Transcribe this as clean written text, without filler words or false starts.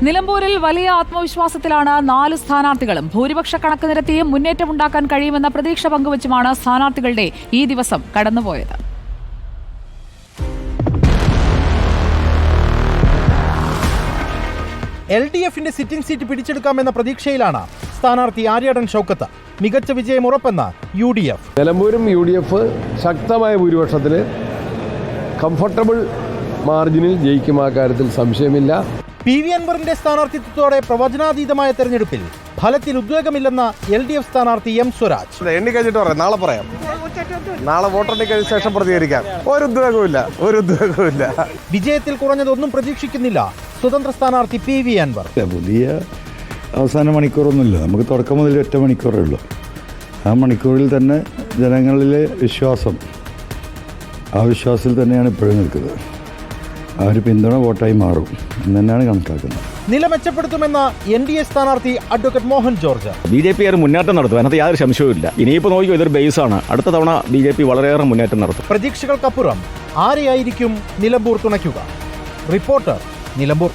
നിലമ്പൂരിൽ വലിയ ആത്മവിശ്വാസത്തിലാണ് 4 സ്ഥാനാർത്ഥികളും. ഭൂരിപക്ഷ കണക്ക് നിരത്തിയും മുന്നേറ്റമുണ്ടാക്കാൻ കഴിയുമെന്ന പ്രതീക്ഷ പങ്കുവച്ചുമാണ് സ്ഥാനാർത്ഥികളുടെ ഈ ദിവസം കടന്നുപോയത്. LDFന്റെ സിറ്റിംഗ് സീറ്റ് പിടിച്ചെടുക്കാമെന്ന പ്രതീക്ഷയിലാണ് സ്ഥാനാർത്ഥി ആര്യാടൻ ഷൗക്കത്ത്. മികച്ച വിജയം ഉറപ്പെന്ന UDF. നിലമ്പൂരും UDF ശക്തമായ ഭൂരിപക്ഷത്തിൽ കംഫർട്ടബിൾ മാർജിനിൽ ജയിക്കും, ആ കാര്യത്തിൽ സംശയമില്ല. PV അൻവറിന്റെ സ്ഥാനാർത്ഥിത്വത്തോടെ പ്രവചനാതീതമായ തെരഞ്ഞെടുപ്പിൽ ഫലത്തിൽ ഉദ്വേഗമില്ലെന്ന LDF സ്ഥാനാർത്ഥി M സ്വരാജ്. എണ്ണി കഴിഞ്ഞിട്ട് പറയാം, നാളെ പറയാം. നാളെ വോട്ടെണ്ണി കഴിഞ്ഞ ശേഷം പ്രതികരിക്കാം. ഒരു ഉദ്വേഗവുമില്ല. വിജയത്തിൽ കുറഞ്ഞതൊന്നും പ്രതീക്ഷിക്കുന്നില്ല സ്വതന്ത്ര സ്ഥാനാർത്ഥി PV അൻവർ. പുതിയ അവസാന മണിക്കൂറൊന്നുമില്ല, നമുക്ക് തുടക്കം മുതൽ 1 മണിക്കൂറേ ഉള്ളൂ. ആ മണിക്കൂറിൽ തന്നെ ജനങ്ങളിലെ വിശ്വാസം, ആ വിശ്വാസത്തിൽ തന്നെയാണ് ഇപ്പോഴും നിൽക്കുന്നത്. ആ ഒരു പിന്തുണ വോട്ടായി മാറും എന്ന് തന്നെയാണ് കണക്കാക്കുന്നത്. നില മെച്ചപ്പെടുത്തുമെന്ന NDA സ്ഥാനാർത്ഥി അഡ്വക്കേറ്റ് മോഹൻ ജോർജ്. BJP മുന്നേറ്റം നടത്തും, അതിനകത്ത് യാതൊരു സംശയവുമില്ല. ഇനിയിപ്പോൾ നോക്കിയോ, ഇതൊരു ബേസാണ്. അടുത്ത തവണ BJP വളരെയേറെ മുന്നേറ്റം നടത്തും. പ്രതീക്ഷകൾക്കപ്പുറം ആരെയായിരിക്കും നിലമ്പൂർ തുണയ്ക്കുക? റിപ്പോർട്ടർ, നിലമ്പൂർ.